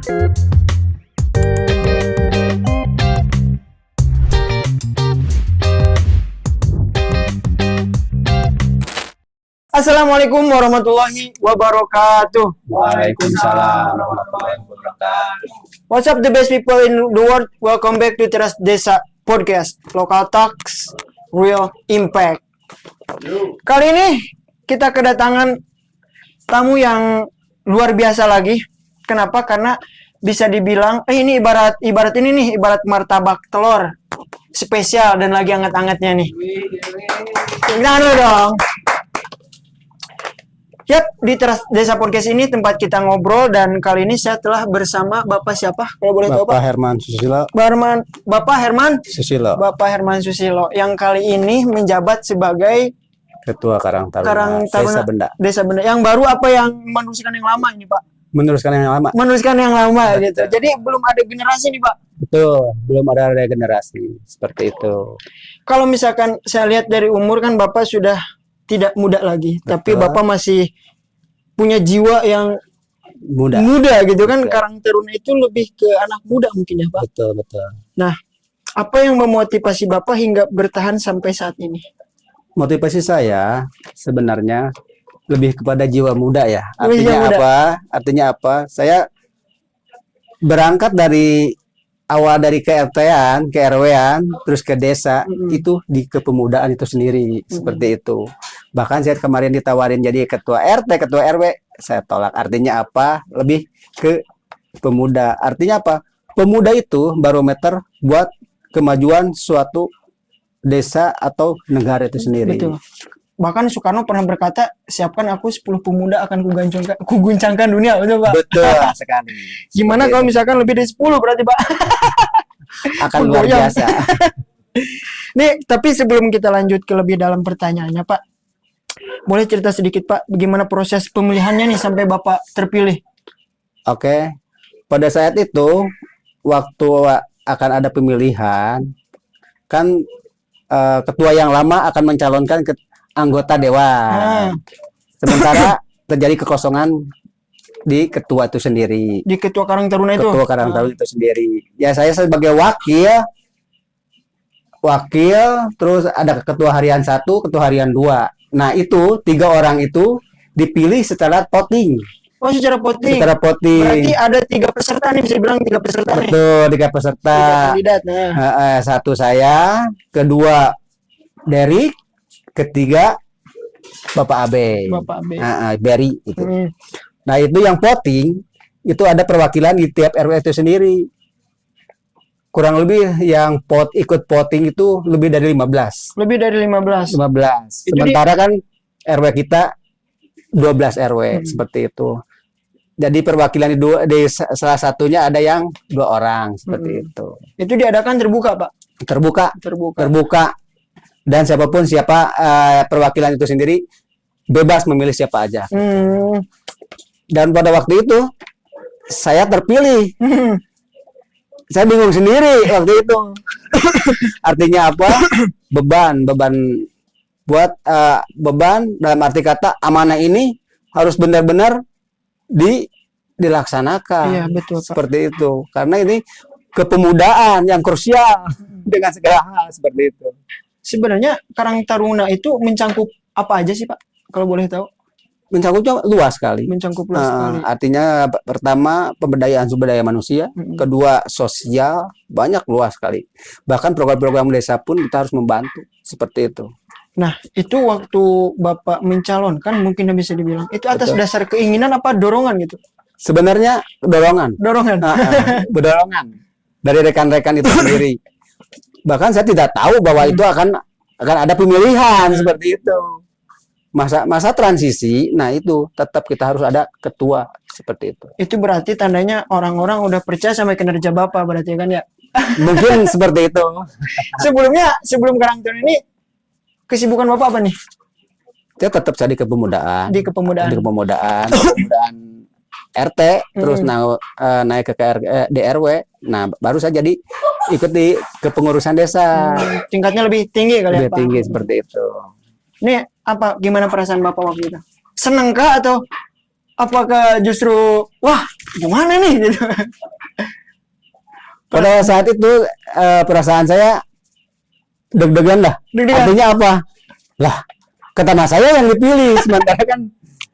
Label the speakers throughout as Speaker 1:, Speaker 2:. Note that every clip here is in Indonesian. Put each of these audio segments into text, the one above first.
Speaker 1: Assalamualaikum warahmatullahi wabarakatuh.
Speaker 2: Waalaikumsalam warahmatullahi wabarakatuh.
Speaker 1: What's up the best people in the world? Welcome back to Teras Desa Podcast, Local Talks, Real Impact. Kali ini kita kedatangan tamu yang luar biasa lagi. Kenapa? Karena bisa dibilang ini ibarat ini nih, ibarat martabak telur spesial dan lagi hangat-hangatnya nih. Jangan dulu dong. Yap, di Teras Desa Podcast ini tempat kita ngobrol, dan kali ini saya telah bersama Bapak siapa? Kalau boleh tahu, Pak?
Speaker 2: Bapak Herman Susilo.
Speaker 1: Bapak Herman
Speaker 2: Susilo.
Speaker 1: Bapak Herman Susilo yang kali ini menjabat sebagai
Speaker 2: Ketua Karang Taruna Desa Benda.
Speaker 1: Yang baru apa yang meneruskan yang lama ini, Pak?
Speaker 2: Meneruskan yang lama.
Speaker 1: Meneruskan yang lama gitu. Jadi belum ada generasi nih, Pak.
Speaker 2: Betul, belum ada regenerasi seperti itu.
Speaker 1: Kalau misalkan saya lihat dari umur kan Bapak sudah tidak muda lagi, tapi Bapak masih punya jiwa yang muda gitu kan. Karang Taruna itu lebih ke anak muda mungkin ya, Pak.
Speaker 2: Betul.
Speaker 1: Nah, apa yang memotivasi Bapak hingga bertahan sampai saat ini?
Speaker 2: Motivasi saya sebenarnya lebih kepada jiwa muda ya. Artinya apa? Saya berangkat dari awal dari KRT-an, ke RW-an, terus ke desa, itu di kepemudaan itu sendiri, seperti itu. Bahkan saya kemarin ditawarin jadi ketua RT, ketua RW, saya tolak. Artinya apa? Lebih ke pemuda. Artinya apa? Pemuda itu barometer buat kemajuan suatu desa atau negara itu sendiri.
Speaker 1: Betul. Bahkan Soekarno pernah berkata, siapkan aku 10 pemuda akan kuguncangkan dunia, betul Pak?
Speaker 2: Betul sekali.
Speaker 1: Gimana kalau misalkan lebih dari 10 berarti Pak?
Speaker 2: Akan luar biasa.
Speaker 1: Nih, tapi sebelum kita lanjut ke lebih dalam pertanyaannya Pak, boleh cerita sedikit Pak, bagaimana proses pemilihannya nih sampai Bapak terpilih?
Speaker 2: Oke, pada saat itu, waktu akan ada pemilihan, kan ketua yang lama akan mencalonkan anggota dewan. Sementara terjadi kekosongan di ketua itu sendiri.
Speaker 1: Di ketua Karang Taruna itu?
Speaker 2: Ketua Karang Taruna itu sendiri. Ya saya sebagai wakil, terus ada ketua harian 1, ketua harian 2. Nah itu 3 orang itu dipilih secara voting.
Speaker 1: Oh, secara voting. Berarti ada 3 peserta nih, bisa bilang 3 peserta.
Speaker 2: Betul, 3 peserta.
Speaker 1: 3 kandidat. Nah.
Speaker 2: 1 saya, kedua Derek, ketiga Bapak Abe. Berry itu. Nah, itu yang voting itu ada perwakilan di tiap RW itu sendiri. Kurang lebih yang ikut voting itu lebih dari 15.
Speaker 1: Lebih dari 15.
Speaker 2: Sementara kan RW kita 12 RW seperti itu. Jadi perwakilan di salah satunya ada yang 2 orang seperti itu.
Speaker 1: Itu diadakan terbuka, Pak?
Speaker 2: Terbuka. Dan siapapun perwakilan itu sendiri bebas memilih siapa aja. Dan pada waktu itu saya terpilih. Saya bingung sendiri waktu itu. Artinya apa? Beban buat beban dalam arti kata amanah ini harus benar-benar dilaksanakan.
Speaker 1: Iya, betul, Pak.
Speaker 2: Seperti itu. Karena ini kepemudaan yang krusial dengan segala hal seperti itu.
Speaker 1: Sebenarnya Karang Taruna itu mencangkup apa aja sih Pak? Kalau boleh tahu?
Speaker 2: Mencangkupnya luas sekali. Artinya pertama pemberdayaan sumber daya manusia, kedua sosial, banyak luas sekali. Bahkan program-program desa pun kita harus membantu seperti itu.
Speaker 1: Nah, itu waktu Bapak mencalonkan mungkin bisa dibilang itu atas dasar keinginan apa dorongan gitu?
Speaker 2: Sebenarnya dorongan. Dorongan dari rekan-rekan itu sendiri. Bahkan saya tidak tahu bahwa itu akan ada pemilihan seperti itu. Masa transisi, nah itu tetap kita harus ada ketua seperti itu.
Speaker 1: Itu berarti tandanya orang-orang udah percaya sama kinerja Bapak berarti kan ya?
Speaker 2: Mungkin seperti itu.
Speaker 1: Sebelum Karang Taruna ini kesibukan Bapak apa nih?
Speaker 2: Saya tetap di kepemudaan.
Speaker 1: Di kepemudaan
Speaker 2: RT, terus naik ke DRW. Nah, baru saya jadi ikut di kepengurusan desa.
Speaker 1: Tingkatnya lebih tinggi kali ya, Pak?
Speaker 2: Lebih tinggi seperti itu.
Speaker 1: Ini gimana perasaan Bapak waktu itu? Seneng kah atau apakah justru wah gimana nih gitu.
Speaker 2: Pada saat itu perasaan saya deg-degan lah.
Speaker 1: Deg-degan.
Speaker 2: Artinya apa? Lah, kata mas saya yang dipilih, sementara kan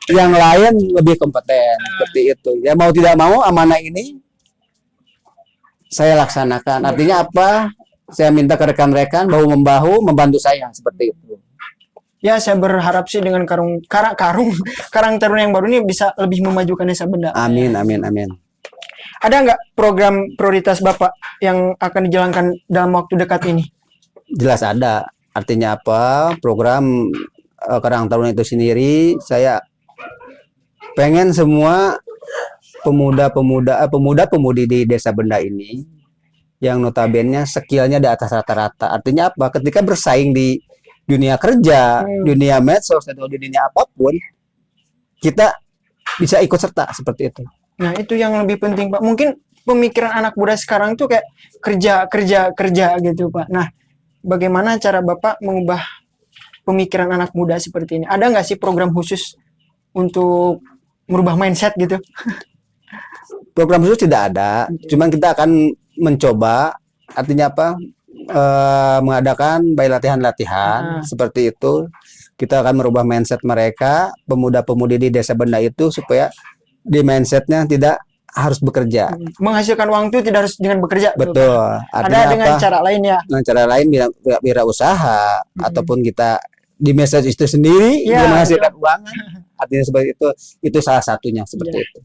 Speaker 2: yang lain lebih kompeten seperti itu. Ya mau tidak mau amanah ini saya laksanakan. Artinya apa? Saya minta ke rekan-rekan bahu membahu membantu saya seperti itu.
Speaker 1: Ya, saya berharap sih dengan Karang Taruna yang baru ini bisa lebih memajukan Desa Benda.
Speaker 2: Amin, amin, amin.
Speaker 1: Ada nggak program prioritas Bapak yang akan dijalankan dalam waktu dekat ini?
Speaker 2: Jelas ada. Artinya apa? Program Karang Taruna itu sendiri, saya pengen semua pemuda-pemudi di Desa Benda ini yang notabene skillnya di atas rata-rata. Artinya apa? Ketika bersaing di dunia kerja, dunia medsos atau di dunia apapun, kita bisa ikut serta seperti itu.
Speaker 1: Nah, itu yang lebih penting, Pak. Mungkin pemikiran anak muda sekarang tuh kayak kerja gitu, Pak. Nah, bagaimana cara Bapak mengubah pemikiran anak muda seperti ini? Ada nggak sih program khusus untuk merubah mindset gitu?
Speaker 2: Program khusus tidak ada, cuman kita akan mencoba, artinya apa? Mengadakan bayi latihan-latihan seperti itu. Kita akan merubah mindset mereka, pemuda-pemudi di Desa Benda itu, supaya di mindsetnya tidak harus bekerja.
Speaker 1: Menghasilkan uang itu tidak harus dengan bekerja.
Speaker 2: Betul.
Speaker 1: Ada dengan cara lain ya.
Speaker 2: Dengan cara lain wirausaha ataupun kita di message itu sendiri menghasilkan uang. Artinya seperti itu salah satunya seperti itu.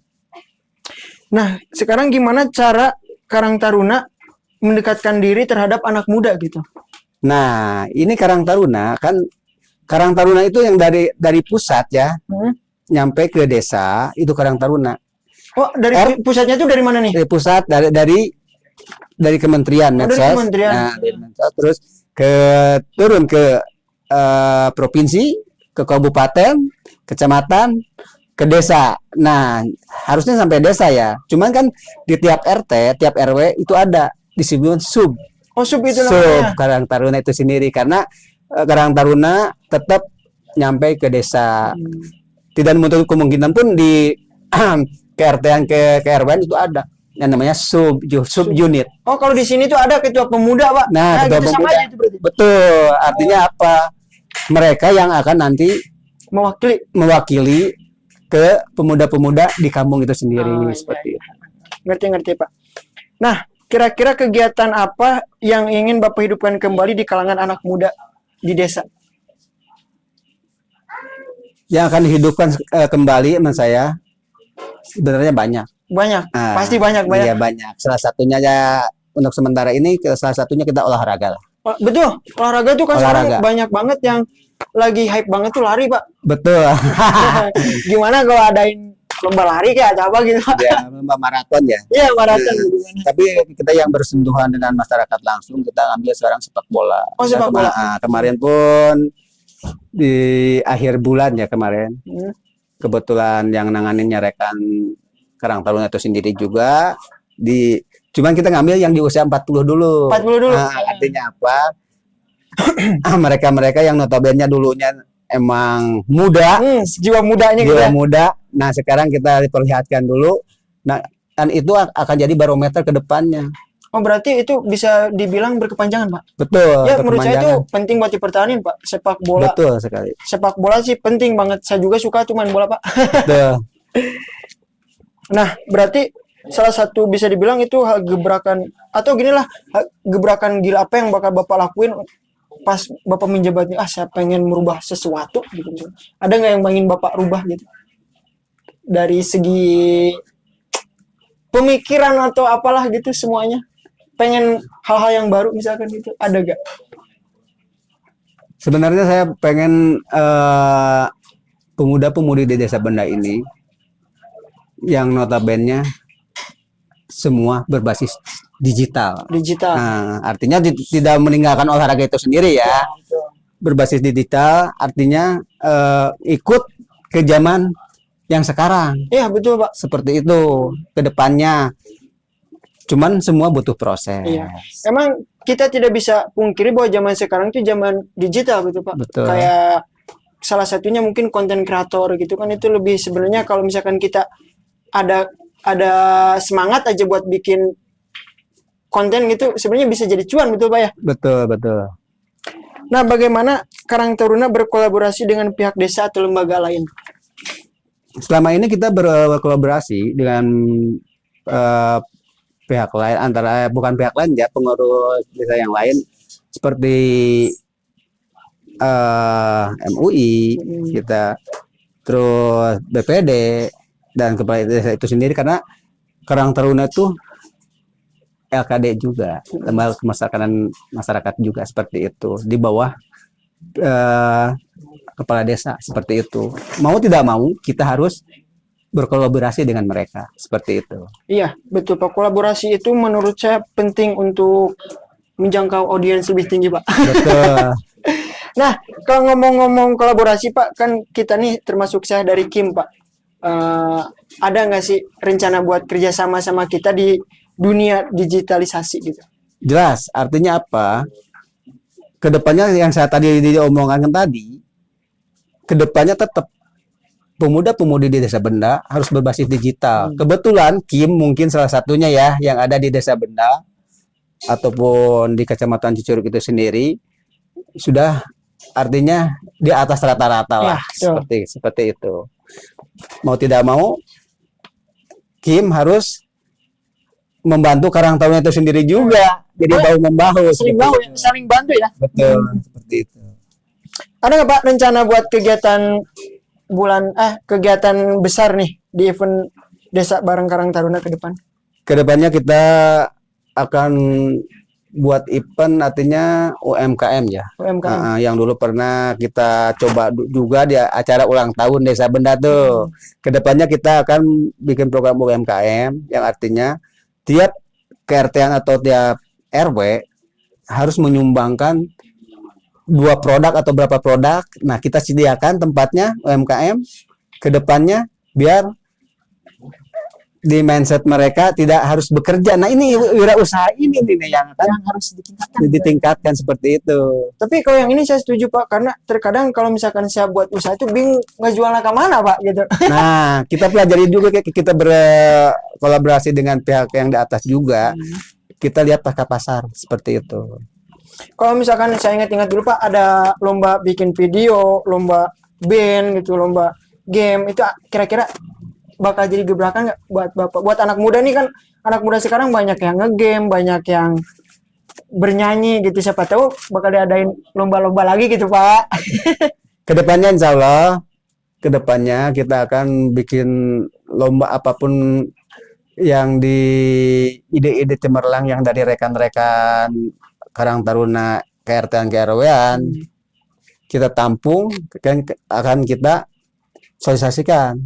Speaker 1: Nah, sekarang gimana cara Karang Taruna mendekatkan diri terhadap anak muda gitu?
Speaker 2: Nah, ini Karang Taruna kan, Karang Taruna itu yang dari pusat ya. Nyampe ke desa itu Karang Taruna.
Speaker 1: Oh, dari pusatnya itu dari mana nih?
Speaker 2: Dari pusat, dari Kementerian Medsos.
Speaker 1: Dari Kementerian.
Speaker 2: Nah, dari Medsos, terus turun ke provinsi, ke kabupaten, kecamatan, ke desa. Nah, harusnya sampai desa ya. Cuman kan di tiap RT, tiap RW itu ada disebut sub.
Speaker 1: Oh, sub itu namanya.
Speaker 2: Sub Karang Taruna itu sendiri, karena Karang Taruna tetap nyampe ke desa. Tidak menutup kemungkinan pun di KRT-an ke RW itu ada yang namanya sub unit.
Speaker 1: Oh, kalau di sini tuh ada ketua pemuda, Pak.
Speaker 2: Nah, ketua
Speaker 1: gitu
Speaker 2: pemuda.
Speaker 1: Sama aja itu berarti.
Speaker 2: Betul. Artinya apa? Mereka yang akan nanti mewakili ke pemuda-pemuda di kampung itu sendiri seperti itu.
Speaker 1: Ngerti, Pak. Nah, kira-kira kegiatan apa yang ingin Bapak hidupkan kembali di kalangan anak muda di desa?
Speaker 2: Yang akan dihidupkan kembali menurut saya sebenarnya banyak.
Speaker 1: Pasti banyak.
Speaker 2: Iya, banyak. Salah satunya ya untuk sementara ini, salah satunya kita olahraga lah.
Speaker 1: Betul, olahraga tuh kan sekarang banyak banget yang lagi hype banget tuh lari, Pak.
Speaker 2: Betul.
Speaker 1: Gimana kalau adain lomba lari kayak apa gitu, Pak?
Speaker 2: Ya, lomba maraton ya.
Speaker 1: Iya, maraton.
Speaker 2: Tapi kita yang bersentuhan dengan masyarakat langsung, kita ambil sekarang sepak bola.
Speaker 1: Oh, sepak bola.
Speaker 2: Kemarin pun di akhir bulan ya kemarin, kebetulan yang nanganinnya rekan Karang Taruna itu sendiri juga. Cuman kita ngambil yang di usia 40 dulu.
Speaker 1: 40 dulu.
Speaker 2: Nah, artinya apa? Mereka-mereka yang notabene dulunya emang muda,
Speaker 1: jiwa mudanya gitu.
Speaker 2: Jiwa muda. Nah, sekarang kita diperlihatkan dulu. Nah, dan itu akan jadi barometer ke depannya.
Speaker 1: Oh, berarti itu bisa dibilang berkepanjangan, Pak?
Speaker 2: Betul.
Speaker 1: Ya, menurut saya itu penting buat dipertahankan, Pak. Sepak bola.
Speaker 2: Betul sekali.
Speaker 1: Sepak bola sih penting banget. Saya juga suka tuh main bola, Pak.
Speaker 2: Betul.
Speaker 1: Nah, berarti salah satu bisa dibilang itu hal gebrakan, atau ginilah, gebrakan gila apa yang bakal Bapak lakuin pas Bapak menjabat, saya pengen merubah sesuatu gitu. Ada nggak yang ingin Bapak rubah gitu? Dari segi pemikiran atau apalah gitu semuanya. Pengen hal-hal yang baru misalkan gitu. Ada gak?
Speaker 2: Sebenarnya saya pengen pemuda-pemudi di Desa Benda ini yang notabene semua berbasis digital. Nah, artinya tidak meninggalkan olahraga itu sendiri ya. Berbasis digital artinya ikut ke zaman yang sekarang.
Speaker 1: Iya, betul, Pak.
Speaker 2: Seperti itu ke depannya. Cuman semua butuh proses.
Speaker 1: Iya. Emang kita tidak bisa pungkiri bahwa zaman sekarang itu zaman digital gitu, Pak.
Speaker 2: Betul.
Speaker 1: Kayak salah satunya mungkin konten kreator gitu kan, itu lebih sebenarnya kalau misalkan kita ada ada semangat aja buat bikin konten gitu, sebenarnya bisa jadi cuan, betul Pak ya?
Speaker 2: Betul, betul.
Speaker 1: Nah, bagaimana Karang Taruna berkolaborasi dengan pihak desa atau lembaga lain?
Speaker 2: Selama ini kita berkolaborasi dengan eh, pihak lain, bukan pihak lain ya, pengurus desa yang lain seperti MUI kita, terus BPD dan kepala desa itu sendiri, karena Karang Taruna itu LKD juga, lembaga kemasyarakatan masyarakat juga seperti itu, di bawah kepala desa seperti itu. Mau tidak mau kita harus berkolaborasi dengan mereka seperti itu.
Speaker 1: Iya, betul Pak. Kolaborasi itu menurut saya penting untuk menjangkau audiens lebih tinggi, Pak.
Speaker 2: Betul.
Speaker 1: Nah, kalau ngomong-ngomong kolaborasi, Pak, kan kita nih termasuk saya dari Kim, Pak. Ada nggak sih rencana buat kerjasama sama kita di dunia digitalisasi gitu?
Speaker 2: Jelas, artinya apa? Kedepannya yang saya tadi diomongkan tadi, kedepannya tetap pemuda-pemudi di Desa Benda harus berbasis digital. Kebetulan Kim mungkin salah satunya ya yang ada di Desa Benda ataupun di Kecamatan Cicurug itu sendiri sudah, artinya di atas rata-rata lah,
Speaker 1: Ya,
Speaker 2: seperti itu. Mau tidak mau Kim harus membantu Karang Taruna itu sendiri juga. Jadi bahu membahu.
Speaker 1: Saling bantu ya.
Speaker 2: Betul, seperti itu.
Speaker 1: Ada nggak Pak rencana buat kegiatan besar nih di event Desa Bareng Karang Taruna ke depan?
Speaker 2: Kedepannya kita akan buat event, artinya UMKM ya.
Speaker 1: UMKM.
Speaker 2: Yang dulu pernah kita coba juga di acara ulang tahun Desa Benda tuh. Kedepannya kita akan bikin program UMKM yang artinya tiap KRT atau tiap RW harus menyumbangkan 2 produk atau berapa produk. Nah, kita sediakan tempatnya UMKM kedepannya biar di mindset mereka tidak harus bekerja. Nah, ini wirausaha ini nih yang
Speaker 1: harus
Speaker 2: ditingkatkan seperti itu.
Speaker 1: Tapi kalau yang ini saya setuju Pak, karena terkadang kalau misalkan saya buat usaha itu bingung ngejualnya ke mana Pak gitu.
Speaker 2: Nah, kita pelajari juga, kita berkolaborasi dengan pihak yang di atas juga. Kita lihat pasar seperti itu.
Speaker 1: Kalau misalkan saya ingat-ingat dulu Pak, ada lomba bikin video, lomba band gitu, lomba game, itu kira-kira bakal jadi gebrakan nggak buat Bapak? Buat anak muda nih kan, anak muda sekarang banyak yang ngegame, banyak yang bernyanyi gitu, siapa tahu bakal diadain lomba-lomba lagi gitu Pak.
Speaker 2: Kedepannya insya Allah, kedepannya kita akan bikin lomba apapun yang di ide-ide cemerlang yang dari rekan-rekan Karang Taruna KRT-an KRW-an kita tampung, akan kita sosialisasikan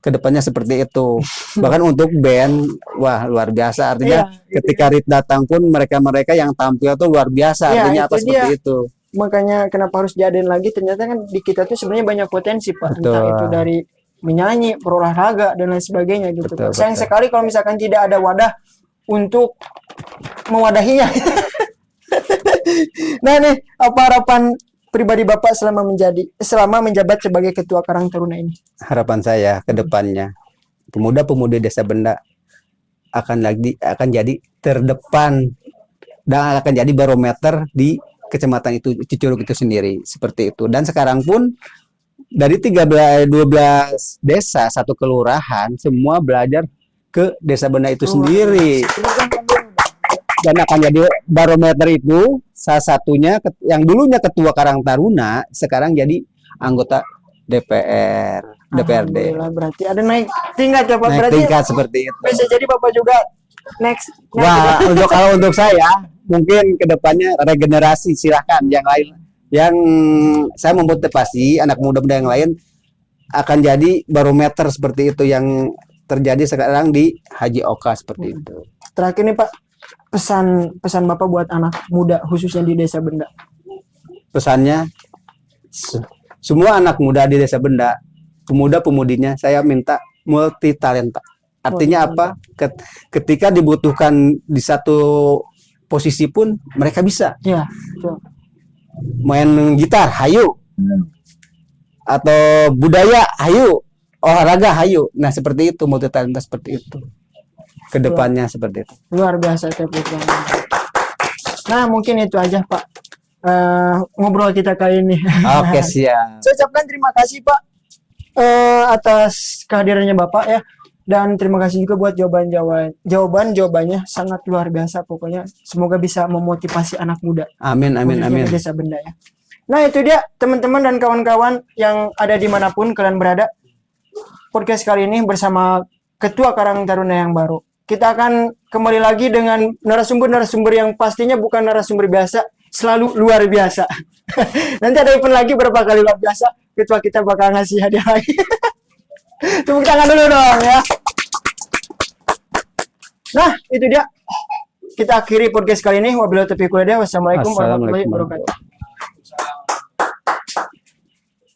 Speaker 2: kedepannya seperti itu. Bahkan untuk band, wah luar biasa, artinya ketika Rit datang pun mereka yang tampil tuh luar biasa, artinya apa seperti itu.
Speaker 1: Makanya kenapa harus diadain lagi, ternyata kan di kita tuh sebenarnya banyak potensi Pak. Entah itu dari menyanyi, berolahraga dan lain sebagainya gitu. Betul, sayang sekali kalau misalkan tidak ada wadah untuk mewadahinya. Nah nih, apa harapan pribadi Bapak selama menjabat sebagai Ketua Karang Taruna ini?
Speaker 2: Harapan saya ke depannya pemuda-pemudi Desa Benda akan jadi terdepan dan akan jadi barometer di kecamatan itu, Cicurug itu sendiri, seperti itu. Dan sekarang pun dari 12 desa, 1 kelurahan, semua belajar ke Desa Benda itu sendiri. Dan akan jadi barometer itu salah satunya yang dulunya Ketua Karang Taruna sekarang jadi anggota DPR, DPRD.
Speaker 1: Berarti ada naik tingkat ya Pak.
Speaker 2: Naik
Speaker 1: berarti
Speaker 2: tingkat seperti itu.
Speaker 1: Bisa jadi Bapak juga next.
Speaker 2: Wah, untuk saya mungkin kedepannya regenerasi, silahkan yang lain, yang saya memotivasi anak muda-muda yang lain akan jadi barometer seperti itu yang terjadi sekarang di Haji Oka seperti itu.
Speaker 1: Terakhir nih Pak, pesan Bapak buat anak muda khususnya di Desa Benda.
Speaker 2: Pesannya semua anak muda di Desa Benda, pemuda-pemudinya saya minta multi talenta. Artinya apa? Ketika dibutuhkan di satu posisi pun mereka bisa.
Speaker 1: Ya,
Speaker 2: main gitar, hayu. Atau budaya, hayu. olahraga hayu. Nah, seperti itu multitalenta seperti itu. Kedepannya seperti itu.
Speaker 1: Luar biasa tepuk tangan. Nah, mungkin itu aja Pak. Ngobrol kita kali ini.
Speaker 2: Oke, siap.
Speaker 1: Saya ucapkan terima kasih Pak atas kehadirannya Bapak ya. Dan terima kasih juga buat jawabannya sangat luar biasa pokoknya. Semoga bisa memotivasi anak muda.
Speaker 2: Amin, amin,
Speaker 1: khususnya
Speaker 2: amin.
Speaker 1: di Desa Benda ya. Nah itu dia teman-teman dan kawan-kawan yang ada dimanapun kalian berada. Podcast kali ini bersama Ketua Karang Taruna yang baru. Kita akan kembali lagi dengan narasumber-narasumber yang pastinya bukan narasumber biasa, selalu luar biasa. Nanti ada event lagi berapa kali luar biasa, ketua kita bakal ngasih hadiah lagi. Tepuk tangan dulu dong ya. Nah, itu dia. Kita akhiri podcast kali ini. Wabillahi taufiq wal hidayah. Wassalamualaikum warahmatullahi wabarakatuh.